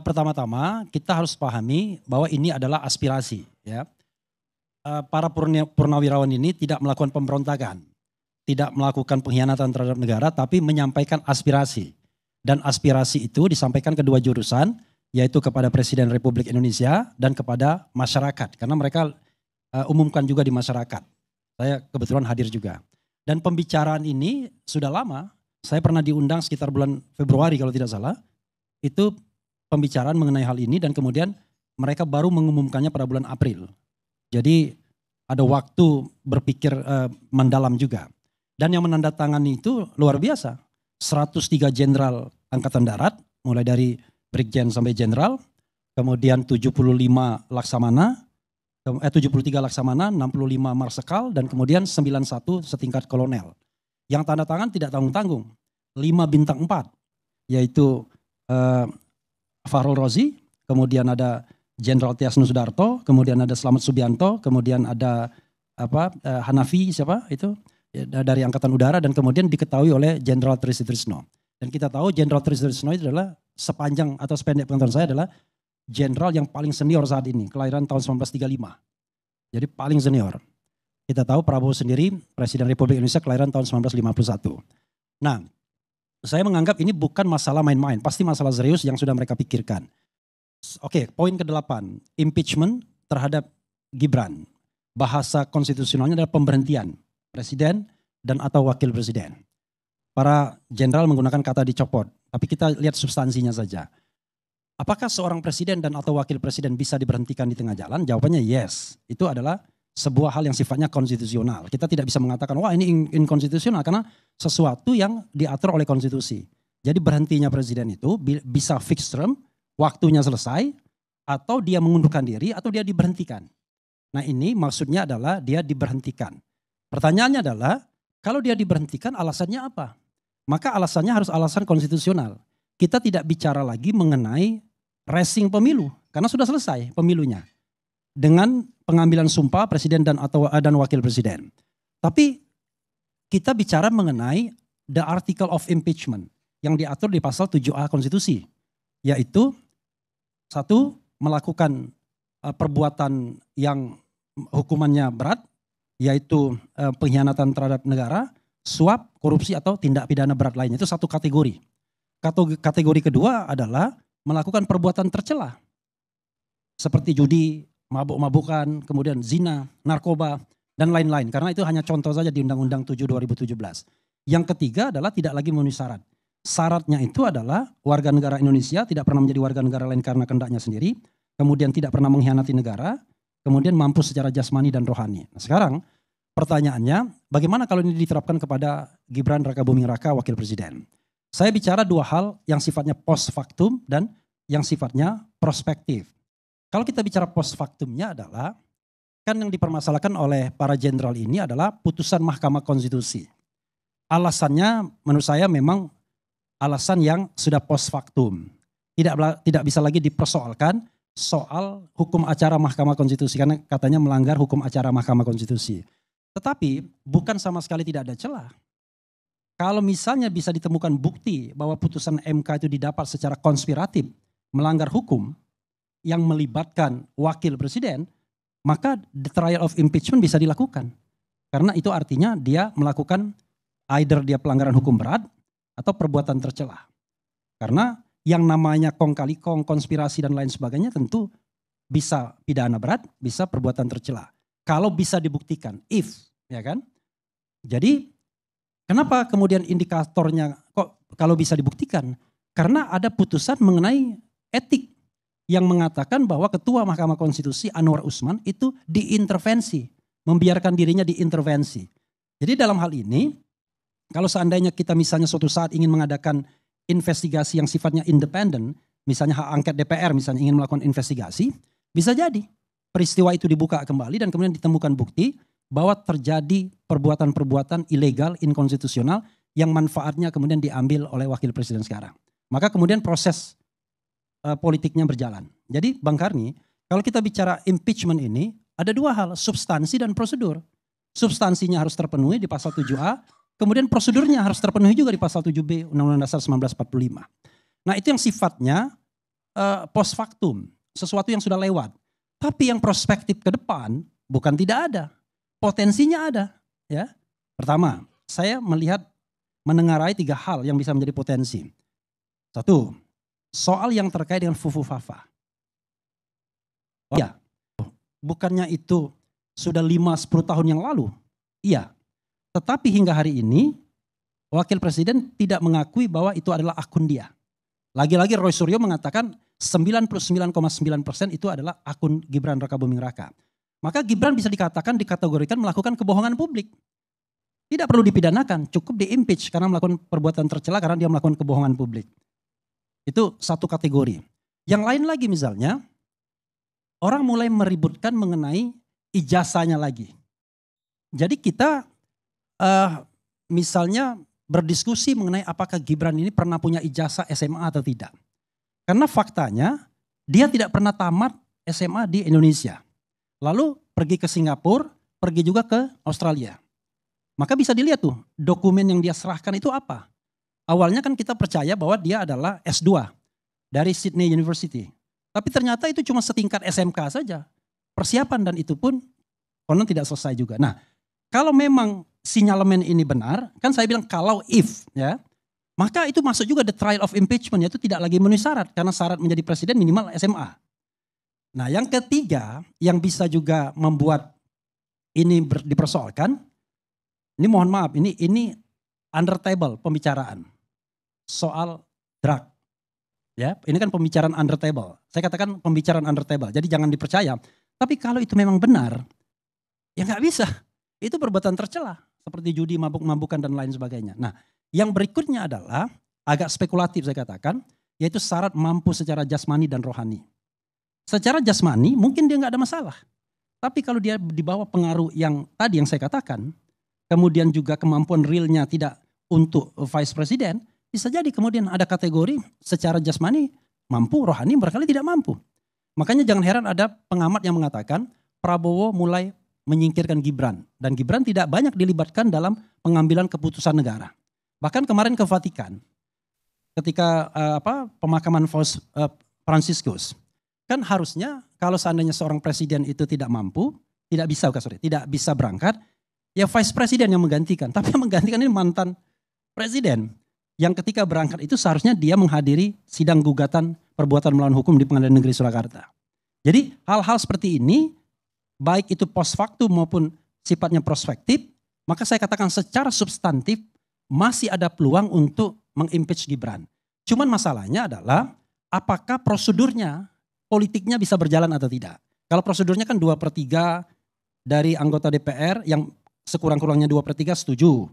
pertama-tama kita harus pahami bahwa ini adalah aspirasi, ya. Para purnawirawan ini tidak melakukan pemberontakan, tidak melakukan pengkhianatan terhadap negara, tapi menyampaikan aspirasi. Dan aspirasi itu disampaikan kedua jurusan, yaitu kepada Presiden Republik Indonesia dan kepada masyarakat. Karena mereka umumkan juga di masyarakat. Saya kebetulan hadir juga. Dan pembicaraan ini sudah lama, saya pernah diundang sekitar bulan Februari kalau tidak salah. Itu pembicaraan mengenai hal ini dan kemudian mereka baru mengumumkannya pada bulan April. Jadi ada waktu berpikir mendalam juga. Dan yang menandatangani itu luar biasa. 103 jenderal angkatan darat, mulai dari brigjen sampai jenderal, kemudian 73 laksamana, 65 marsekal, dan kemudian 91 setingkat kolonel. Yang tanda tangan tidak tanggung-tanggung, 5 bintang 4, yaitu Fahrul Razi, kemudian ada Jenderal Tias Sudarto, kemudian ada Slamet Subianto, kemudian ada Hanafi siapa itu dari Angkatan Udara, dan kemudian diketahui oleh Jenderal Trisno. Dan kita tahu Jenderal Trisno itu adalah sepanjang atau sependek pengetahuan saya adalah jenderal yang paling senior saat ini, kelahiran tahun 1935. Jadi paling senior. Kita tahu Prabowo sendiri Presiden Republik Indonesia kelahiran tahun 1951. Nah, saya menganggap ini bukan masalah main-main, pasti masalah serius yang sudah mereka pikirkan. Oke, poin ke-8, impeachment terhadap Gibran. Bahasa konstitusionalnya adalah pemberhentian presiden dan atau wakil presiden. Para jenderal menggunakan kata dicopot, tapi kita lihat substansinya saja. Apakah seorang presiden dan atau wakil presiden bisa diberhentikan di tengah jalan? Jawabannya yes. Itu adalah sebuah hal yang sifatnya konstitusional. Kita tidak bisa mengatakan wah ini inkonstitusional karena sesuatu yang diatur oleh konstitusi. Jadi berhentinya presiden itu bisa fixed term, waktunya selesai, atau dia mengundurkan diri atau dia diberhentikan. Nah ini maksudnya adalah dia diberhentikan. Pertanyaannya adalah kalau dia diberhentikan alasannya apa? Maka alasannya harus alasan konstitusional. Kita tidak bicara lagi mengenai racing pemilu karena sudah selesai pemilunya. Dengan pengambilan sumpah presiden dan wakil presiden. Tapi kita bicara mengenai the article of impeachment yang diatur di pasal 7A konstitusi. Yaitu satu, melakukan perbuatan yang hukumannya berat, yaitu pengkhianatan terhadap negara, suap, korupsi atau tindak pidana berat lainnya. Itu satu kategori. Kategori kedua adalah melakukan perbuatan tercela. Seperti judi, mabuk-mabukan, kemudian zina, narkoba, dan lain-lain. Karena itu hanya contoh saja di Undang-Undang 7 2017. Yang ketiga adalah tidak lagi memenuhi syarat. Syaratnya itu adalah warga negara Indonesia tidak pernah menjadi warga negara lain karena kehendaknya sendiri, kemudian tidak pernah mengkhianati negara, kemudian mampu secara jasmani dan rohani. Nah, sekarang pertanyaannya, bagaimana kalau ini diterapkan kepada Gibran Rakabuming Raka wakil presiden? Saya bicara dua hal yang sifatnya post factum dan yang sifatnya prospektif. Kalau kita bicara post factumnya adalah, kan yang dipermasalahkan oleh para jenderal ini adalah putusan Mahkamah Konstitusi. Alasannya menurut saya memang alasan yang sudah post factum. Tidak bisa lagi dipersoalkan soal hukum acara Mahkamah Konstitusi karena katanya melanggar hukum acara Mahkamah Konstitusi. Tetapi bukan sama sekali tidak ada celah. Kalau misalnya bisa ditemukan bukti bahwa putusan MK itu didapat secara konspiratif, melanggar hukum yang melibatkan wakil presiden, maka the trial of impeachment bisa dilakukan. Karena itu artinya dia melakukan either dia pelanggaran hukum berat atau perbuatan tercela. Karena yang namanya kong kali kong, konspirasi dan lain sebagainya tentu bisa pidana berat, bisa perbuatan tercela. Kalau bisa dibuktikan, if, ya kan? Jadi kenapa kemudian indikatornya kok kalau bisa dibuktikan? Karena ada putusan mengenai etik yang mengatakan bahwa Ketua Mahkamah Konstitusi Anwar Usman itu diintervensi, membiarkan dirinya diintervensi. Jadi dalam hal ini, kalau seandainya kita misalnya suatu saat ingin mengadakan investigasi yang sifatnya independen, misalnya hak angket DPR misalnya ingin melakukan investigasi, bisa jadi peristiwa itu dibuka kembali dan kemudian ditemukan bukti bahwa terjadi perbuatan-perbuatan ilegal, inkonstitusional yang manfaatnya kemudian diambil oleh wakil presiden sekarang. Maka kemudian proses politiknya berjalan. Jadi Bang Karni, kalau kita bicara impeachment ini ada dua hal, substansi dan prosedur. Substansinya harus terpenuhi di pasal 7A, kemudian prosedurnya harus terpenuhi juga di pasal 7B Undang-Undang Dasar 1945. Nah itu yang sifatnya post factum, sesuatu yang sudah lewat. Tapi yang prospektif ke depan bukan tidak ada, potensinya ada. Ya, pertama, saya menengarai 3 hal yang bisa menjadi potensi. 1, soal yang terkait dengan Fufu Fafa. Ya, bukannya itu sudah 5-10 tahun yang lalu? Iya, tetapi hingga hari ini Wakil Presiden tidak mengakui bahwa itu adalah akun dia. Lagi-lagi Roy Suryo mengatakan 99,9% itu adalah akun Gibran Rakabuming Raka. Maka Gibran bisa dikategorikan melakukan kebohongan publik. Tidak perlu dipidanakan, cukup di-impeach karena melakukan perbuatan tercela karena dia melakukan kebohongan publik. Itu satu kategori. Yang lain lagi misalnya, orang mulai meributkan mengenai ijazahnya lagi. Jadi kita misalnya berdiskusi mengenai apakah Gibran ini pernah punya ijazah SMA atau tidak. Karena faktanya dia tidak pernah tamat SMA di Indonesia. Lalu pergi ke Singapura, pergi juga ke Australia. Maka bisa dilihat tuh dokumen yang dia serahkan itu apa. Awalnya kan kita percaya bahwa dia adalah S2 dari Sydney University. Tapi ternyata itu cuma setingkat SMK saja. Persiapan dan itu pun konon tidak selesai juga. Nah, kalau memang sinyalemen ini benar, kan saya bilang kalau if ya, maka itu masuk juga the trial of impeachment, yaitu tidak lagi memenuhi syarat karena syarat menjadi presiden minimal SMA. Nah, yang ketiga yang bisa juga membuat ini dipersoalkan, ini mohon maaf, ini under table pembicaraan soal drug. Ya, ini kan pembicaraan under table. Saya katakan pembicaraan under table. Jadi jangan dipercaya. Tapi kalau itu memang benar, ya nggak bisa. Itu perbuatan tercela seperti judi, mabuk-mabukan dan lain sebagainya. Nah, yang berikutnya adalah agak spekulatif saya katakan, yaitu syarat mampu secara jasmani dan rohani. Secara jasmani mungkin dia nggak ada masalah. Tapi kalau dia di bawah pengaruh yang tadi yang saya katakan, kemudian juga kemampuan realnya tidak untuk vice president, bisa jadi kemudian ada kategori secara jasmani mampu, rohani barangkali tidak mampu. Makanya jangan heran ada pengamat yang mengatakan Prabowo mulai menyingkirkan Gibran. Dan Gibran tidak banyak dilibatkan dalam pengambilan keputusan negara. Bahkan kemarin ke Vatikan, ketika pemakaman Franciscus, kan harusnya kalau seandainya seorang presiden itu tidak mampu, tidak bisa berangkat, ya vice presiden yang menggantikan. Tapi yang menggantikan ini mantan presiden. Yang ketika berangkat itu seharusnya dia menghadiri sidang gugatan perbuatan melawan hukum di Pengadilan Negeri Surakarta. Jadi hal-hal seperti ini, baik itu post factum maupun sifatnya prospektif, maka saya katakan secara substantif masih ada peluang untuk mengimpeach Gibran. Cuman masalahnya adalah apakah prosedurnya, politiknya bisa berjalan atau tidak. Kalau prosedurnya kan 2/3 dari anggota DPR yang sekurang-kurangnya 2/3 setuju.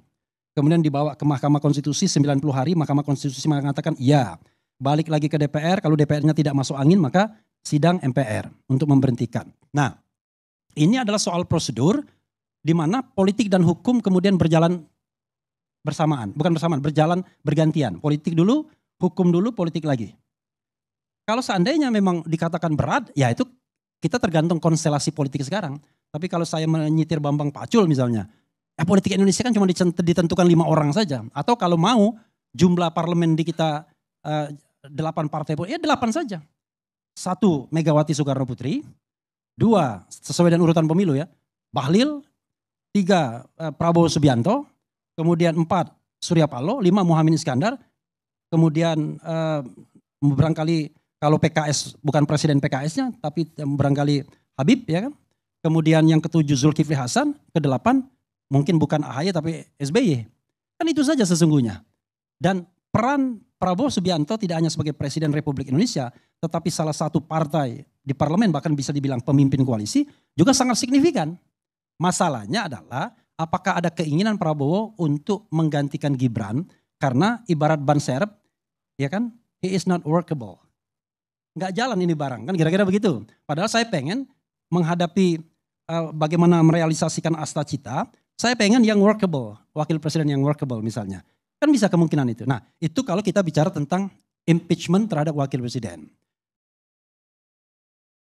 Kemudian dibawa ke Mahkamah Konstitusi 90 hari, Mahkamah Konstitusi mengatakan iya. Balik lagi ke DPR, kalau DPR-nya tidak masuk angin maka sidang MPR untuk memberhentikan. Nah, ini adalah soal prosedur di mana politik dan hukum kemudian berjalan bersamaan. Bukan bersamaan, berjalan bergantian. Politik dulu, hukum dulu, politik lagi. Kalau seandainya memang dikatakan berat, ya itu kita tergantung konstelasi politik sekarang. Tapi kalau saya menyitir Bambang Pacul misalnya, politik Indonesia kan cuma ditentukan 5 orang saja. Atau kalau mau jumlah parlemen di kita 8 partai, ya 8 saja. 1 Megawati Soekarno Putri, 2 sesuai dengan urutan pemilu ya, Bahlil, 3 Prabowo Subianto, kemudian 4 Surya Paloh, 5 Muhaimin Iskandar, kemudian barangkali kalau PKS bukan presiden PKS-nya, tapi barangkali Habib ya kan. Kemudian yang ke-7 Zulkifli Hasan, ke-8 mungkin bukan AHY tapi SBY. Kan itu saja sesungguhnya. Dan peran Prabowo Subianto tidak hanya sebagai Presiden Republik Indonesia, tetapi salah satu partai di parlemen bahkan bisa dibilang pemimpin koalisi juga sangat signifikan. Masalahnya adalah apakah ada keinginan Prabowo untuk menggantikan Gibran karena ibarat ban serep, ya kan, he is not workable. Nggak jalan ini barang, kan kira-kira begitu. Padahal saya pengen menghadapi bagaimana merealisasikan asta cita, saya pengen yang workable, wakil presiden yang workable misalnya. Kan bisa kemungkinan itu. Nah itu kalau kita bicara tentang impeachment terhadap wakil presiden.